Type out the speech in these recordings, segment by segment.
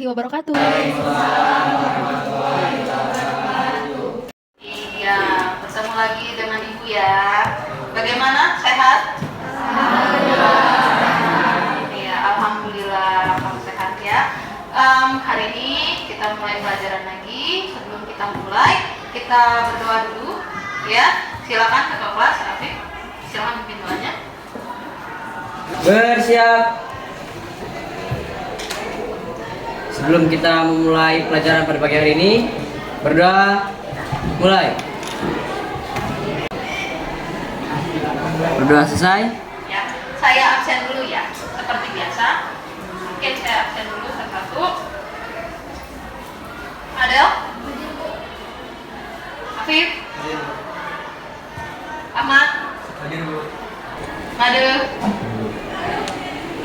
warahmatullahi wabarakatuh. Iya, bertemu lagi dengan Ibu ya. Bagaimana? Sehat? Iya, alhamdulillah kamu sehat ya. Hari ini kita mulai pelajaran lagi. Sebelum kita mulai, kita berdoa dulu ya. Silakan ketua kelas, Afif. Silakan pimpin doanya. Bersiap. Sebelum kita memulai pelajaran pada pagi hari ini, berdoa. Mulai. Berdoa selesai. Ya, saya absen dulu ya, seperti biasa. Mungkin saya absen dulu satu-satu. Adel, Afif, Ahmad, Made,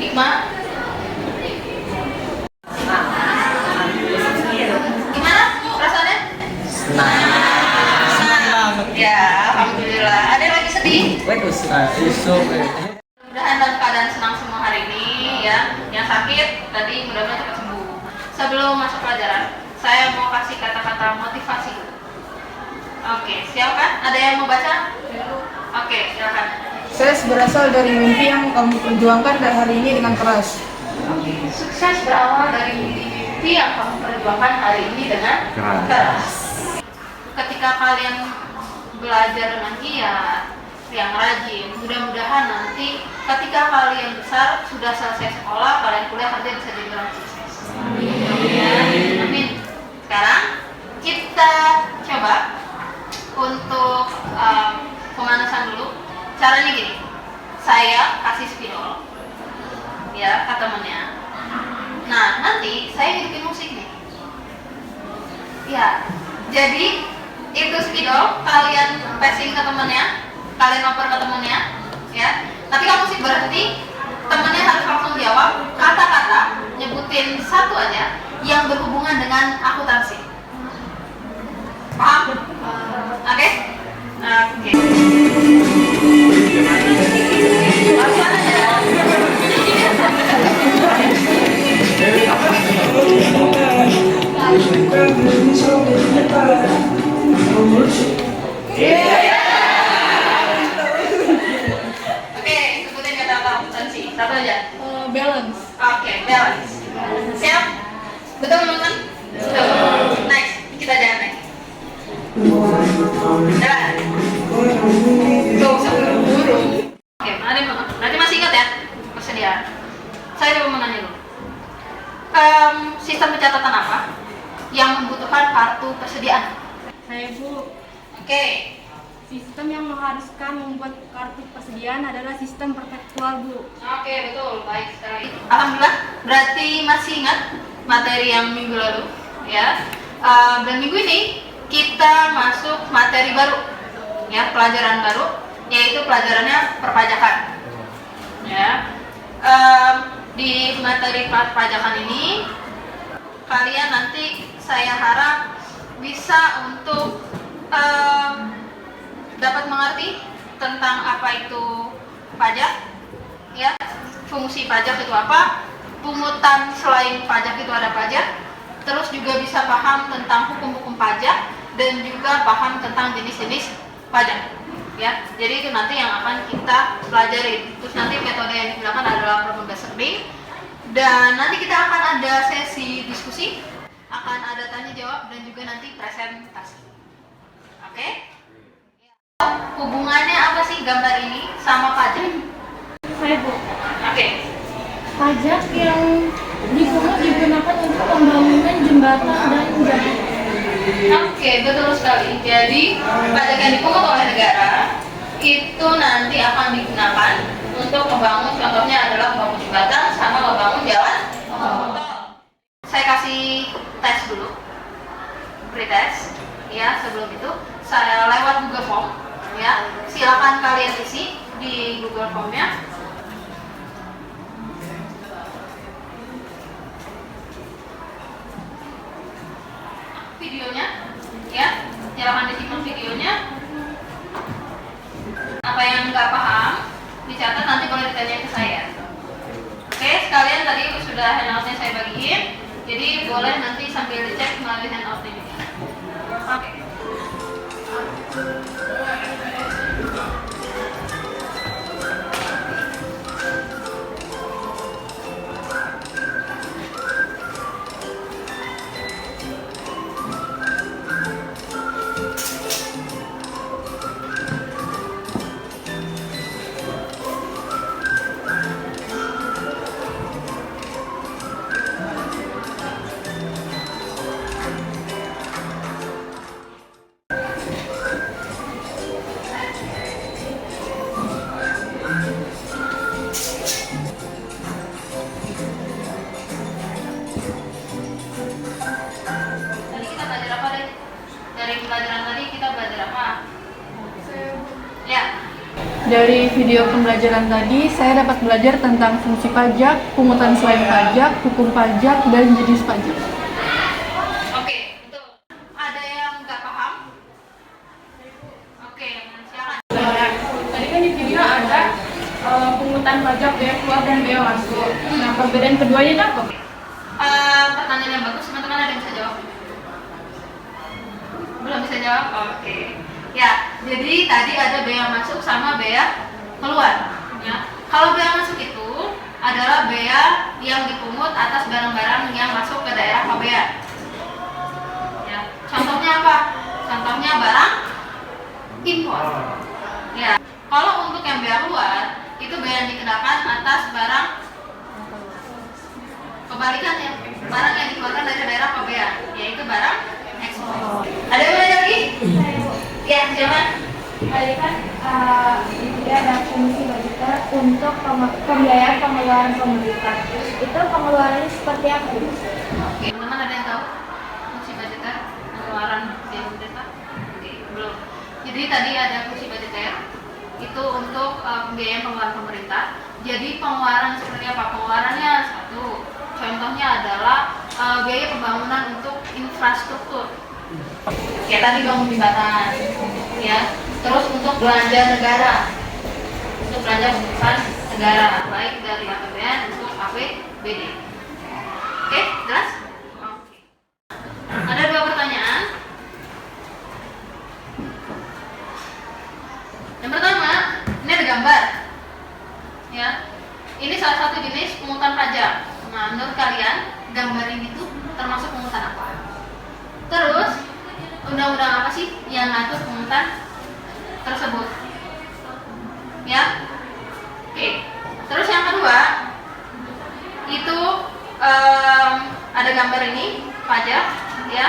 Hikmah. Gimana perasaannya? Senang. Ya, alhamdulillah. Ada yang lagi sedih? Mudah-mudahan dalam keadaan senang semua hari ini ya. Yang sakit tadi mudah-mudahan cepat sembuh. Sebelum masuk pelajaran, saya mau kasih kata-kata motivasi dulu. Oke, siap kan? Ada yang mau baca? Oke, silakan. Sukses berasal dari mimpi yang kamu perjuangkan dan hari ini dengan keras. Sukses berawal dari mimpi yang kamu perjuangkan hari ini dengan keras. Ketika kalian belajar dengan giat, yang rajin, mudah-mudahan nanti ketika kalian besar sudah selesai sekolah, kalian kuliah nanti bisa jadi orang sukses. Amin. Amin. Sekarang kita coba untuk pemanasan dulu. Caranya gini, saya kasih spidol ya ke temennya. Nah, nanti saya hidupin musik nih ya, jadi itu spidol kalian passing ke temennya, kalian oper ke temennya ya. Tapi kalau musik berhenti, temennya harus langsung jawab kata-kata, nyebutin satu aja yang berhubungan dengan akuntansi. Paham? Oke? Oke. Oke, sebutin kata akuntansi. Satu aja. Balance. Oke, balance. Siap? Betul teman-teman? Betul. Next, kita jalan lagi. Jalan. Tuh, buru-buru. Oke, nanti masih ingat ya persediaan. Saya coba mau nanya dulu. Sistem pencatatan apa yang membutuhkan kartu persediaan? Saya Bu, Oke, sistem yang mengharuskan membuat kartu persediaan adalah sistem perpetual Bu. oke, betul, baik sekali. Alhamdulillah, berarti masih ingat materi yang minggu lalu, ya. Dan minggu ini kita masuk materi baru, ya, pelajaran baru, yaitu pelajarannya perpajakan, ya. Di materi perpajakan ini, kalian nanti saya harap bisa untuk dapat mengerti tentang apa itu pajak, ya, fungsi pajak itu apa, pungutan selain pajak itu ada pajak, terus juga bisa paham tentang hukum-hukum pajak dan juga paham tentang jenis-jenis pajak, ya. Jadi itu nanti yang akan kita pelajari. Terus nanti metode yang digunakan adalah problem based learning, dan nanti kita akan ada sesi diskusi, akan ada tanya jawab dan juga nanti presentasi. Oke? Hubungannya apa sih gambar ini sama pajak? Saya Bu, Oke. pajak yang dipungut digunakan untuk pembangunan jembatan dan jalan. Oke, betul sekali. Jadi pajak yang dipungut oleh negara itu nanti akan digunakan untuk membangun, contohnya adalah membangun jembatan sama membangun jalan tol. Saya kasih tes dulu, pretest, ya. Sebelum itu saya lewat Google Form, ya. Silakan kalian isi di Google Form-nya. Videonya, ya. Silakan disimak videonya. Apa yang nggak paham dicatat, nanti boleh ditanya ke saya. Oke, sekalian tadi sudah handoutnya saya bagiin. Jadi boleh nanti sambil dicek melalui handout ini. Oke. Tadi kita belajar apa deh? Dari pelajaran tadi kita belajar apa? Ya. Dari video pembelajaran tadi, saya dapat belajar tentang fungsi pajak, pungutan selain pajak, hukum pajak, dan jenis pajak. Oke, betul. Ada yang nggak paham? Oke, silakan. Tadi kan di video ada pungutan pajak, bea keluar, dan bea masuk. Nah, perbedaan keduanya itu apa? Pertanyaan yang bagus, teman-teman ada yang bisa jawab? Belum bisa jawab? Oke. Ya, jadi tadi ada bea masuk sama bea keluar. Ya. Kalau bea masuk itu adalah bea yang dipungut atas barang-barang yang masuk ke daerah pabea. Ya. Contohnya apa? Contohnya barang impor. Ya. Kalau untuk yang bea keluar, itu bea yang dikenakan atas barang kebalikannya, barang yang dikeluarkan dari daerah pabea, yaitu barang ekspor. Ada yang mau lagi? Ya, silakan. Tadi kan dia ada fungsi budgeter untuk pembiayaan pengeluaran pemerintah. Itu pengeluarannya seperti apa? Oke, teman-teman ada yang tahu fungsi budgeter, pengeluaran biaya pemerintah? Oke, belum. Jadi tadi ada fungsi budgeter itu untuk pembiayaan pengeluaran pemerintah. Jadi pengeluaran seperti apa? Pengeluarannya satu. Contohnya adalah biaya pembangunan untuk infrastruktur. Ya tadi bangun jembatan, ya. Terus untuk belanja negara, untuk belanja pemerintahan negara, baik dari APBN untuk APBD. Oke, jelas? Oke. Ada dua pertanyaan. Yang pertama, ini ada gambar, ya. Ini salah satu jenis pungutan pajak. Nah, menurut kalian gambar ini tuh termasuk pungutan apa? Terus undang-undang apa sih yang ngatur pungutan tersebut? Ya, oke. Terus yang kedua itu ada gambar ini pajak, ya.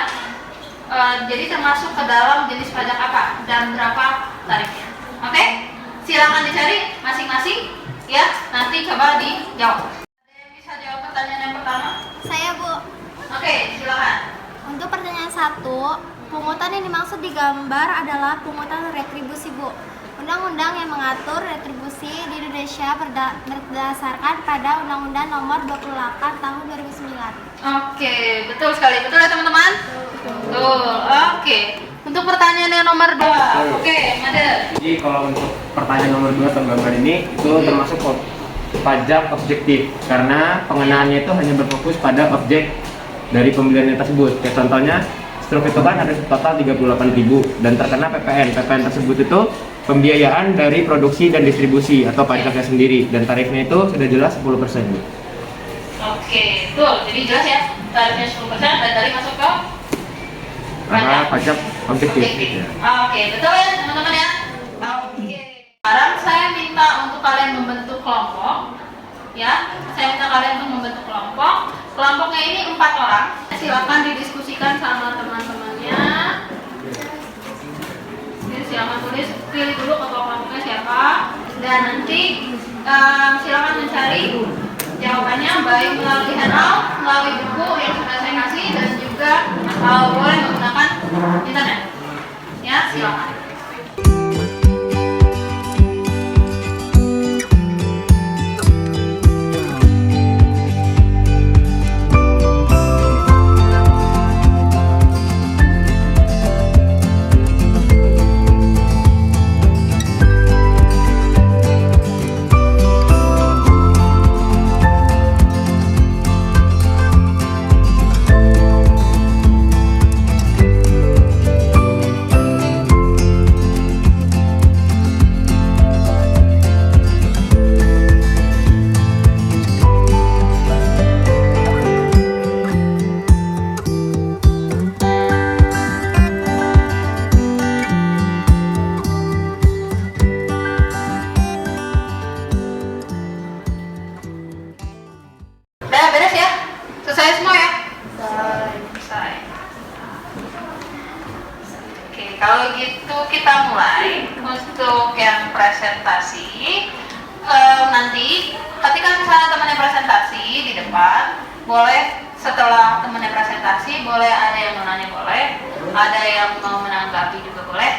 Jadi termasuk ke dalam jenis pajak apa dan berapa tarifnya? Oke, silakan dicari masing-masing, ya. Nanti coba dijawab. Ada yang bisa jawab pertanyaan yang pertama? Saya, Bu. Oke, silakan. Untuk pertanyaan 1, pungutan yang dimaksud di gambar adalah pungutan retribusi, Bu. Undang-undang yang mengatur retribusi di Indonesia berdasarkan pada Undang-Undang Nomor 28 Tahun 2009. Oke, betul sekali. Betul ya, teman-teman? Betul. Oke. Untuk pertanyaan yang nomor 2. Oke, Made. Jadi kalau untuk pertanyaan nomor 2 atau gambar ini itu termasuk pajak objektif karena pengenaannya itu hanya berfokus pada objek dari pembelian tersebut. Kayak contohnya struk itu kan ada total 38.000 dan terkena PPN. PPN tersebut itu pembiayaan dari produksi dan distribusi atau pajaknya sendiri dan tarifnya itu sudah jelas 10%. Oke, betul. Jadi jelas ya, tarifnya 10% dan dari masuk ke Karena pajak objektif. Ya. Oke, betul ya teman-teman ya. Oke. Sekarang saya minta untuk kalian membentuk kelompok. Ya, saya minta kalian untuk membentuk kelompok. Kelompoknya ini 4 orang. Silakan didiskusikan sama teman-temannya. Jadi silakan tulis, pilih dulu ketua kelompoknya siapa, dan nanti silakan mencari jawabannya baik melalui handout, melalui buku yang sudah saya kasih, dan juga boleh menggunakan internet. Ya, silakan. Oke, kalau gitu kita mulai untuk yang presentasi. Nanti ketika misalnya temannya presentasi di depan, boleh setelah temannya presentasi, boleh ada yang mau nanya, boleh ada yang mau menanggapi juga boleh.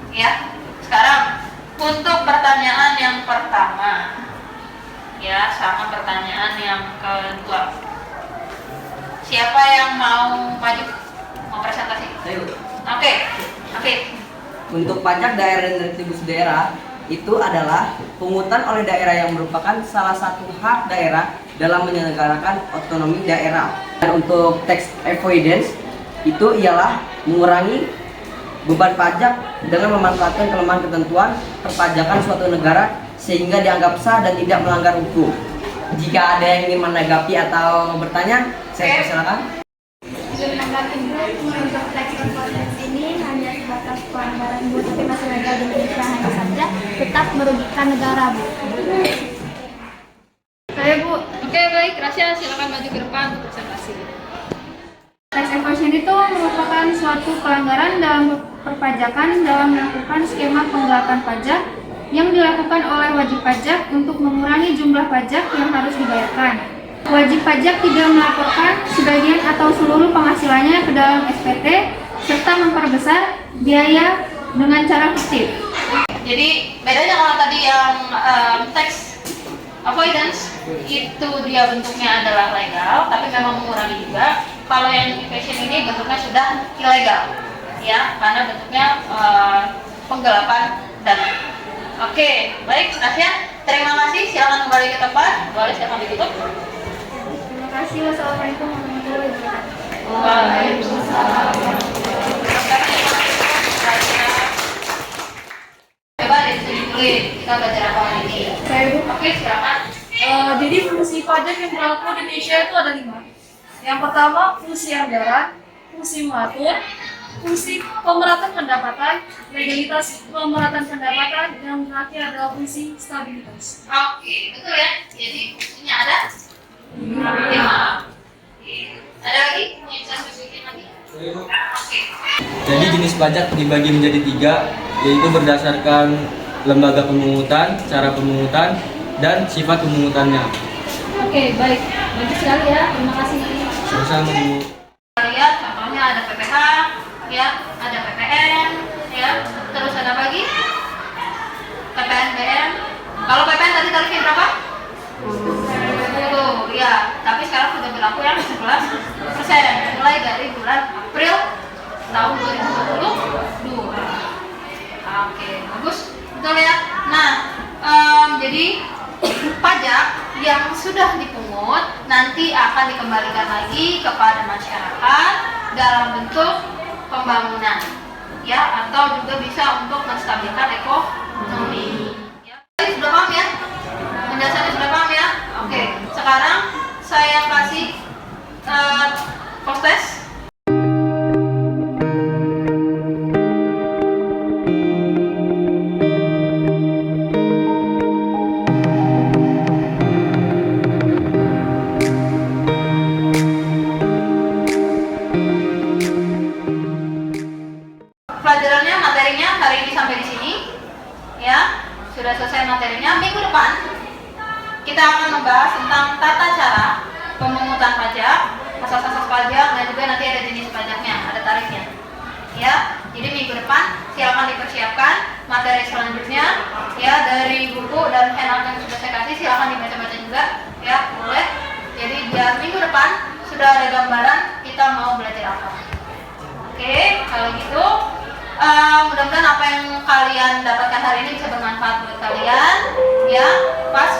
Ya, sekarang untuk pertanyaan yang pertama, ya sama pertanyaan yang kedua. Siapa yang mau maju, mau presentasi? Ayo. Oke. Untuk pajak daerah dan retribusi daerah itu adalah pungutan oleh daerah yang merupakan salah satu hak daerah dalam menyelenggarakan otonomi daerah. Dan untuk tax avoidance itu ialah mengurangi beban pajak dengan memanfaatkan kelemahan ketentuan perpajakan suatu negara sehingga dianggap sah dan tidak melanggar hukum. Jika ada yang ingin menanggapi atau bertanya, saya persilakan. Menanggapi dulu, untuk tax avoidance ini hanya sebatas pelanggaran Bu, tapi masih legal di Indonesia, hanya saja tetap merugikan negara Bu. Saya Bu, Oke, baik, Rasya silakan maju ke depan untuk presentasi. Tax evasion itu merupakan suatu pelanggaran dalam perpajakan dalam melakukan skema penggelapan pajak yang dilakukan oleh wajib pajak untuk mengurangi jumlah pajak yang harus dibayarkan. Wajib pajak tidak melaporkan sebagian atau seluruh penghasilannya ke dalam SPT serta memperbesar biaya dengan cara fiktif. Jadi bedanya kalau tadi yang tax avoidance itu dia bentuknya adalah legal, tapi memang mengurangi juga. Kalau yang evasion ini bentuknya sudah ilegal, ya, karena bentuknya penggelapan dana. Oke, baik, Rasya, terima kasih. Silakan kembali ke tempat. Boleh silakan ditutup. Terima kasih. Wassalamualaikum warahmatullahi wabarakatuh. Waalaikumsalam. Coba ditulis kita belajar apa hari ini. saya Bu. Oke, silakan. Jadi fungsi pajak yang berlaku di Indonesia itu ada 5. Yang pertama fungsi anggaran, fungsi mengatur, fungsi pemerataan pendapatan, legalitas pemerataan pendapatan, yang terakhir adalah fungsi stabilitas. Oke, betul ya. Jadi fungsinya ada 5. Ada lagi yang bisa spesifikin lagi? Oke. Jadi jenis pajak dibagi menjadi 3, yaitu berdasarkan lembaga pemungutan, cara pemungutan, dan sifat pemungutannya. Oke, baik. Bagus sekali ya. Terima kasih. Sama-sama Bu. Kita lihat contohnya ada PPH, ya, ada PPN, ya. Terus ada apa lagi? PPNBM. Kalau PPN tadi tarifnya berapa? 10, ya. Tapi sekarang sudah berlaku yang 11% mulai dari bulan April tahun 2022. Oke, bagus. Betul ya. Nah, jadi pajak yang sudah dipungut nanti akan dikembalikan lagi kepada masyarakat dalam bentuk pembangunan, ya, atau juga bisa untuk menstabilkan ekonomi. Ya. Sudah paham ya? Penjelasannya sudah paham ya? Oke, sekarang saya kasih post test. Pelajarannya, materinya hari ini sampai di sini, ya, sudah selesai materinya. Minggu depan kita akan membahas tentang tata cara pemungutan pajak, asas-asas pajak, dan juga nanti ada jenis pajaknya, ada tarifnya, ya. Jadi minggu depan silakan dipersiapkan materi selanjutnya, ya, dari buku dan handout yang sudah saya kasih, silakan dibaca-baca juga, ya, boleh. Jadi biar minggu depan sudah ada gambaran kita mau belajar apa. Oke, kalau gitu mudah-mudahan apa yang kalian dapatkan hari ini bisa bermanfaat buat kalian, ya. Pas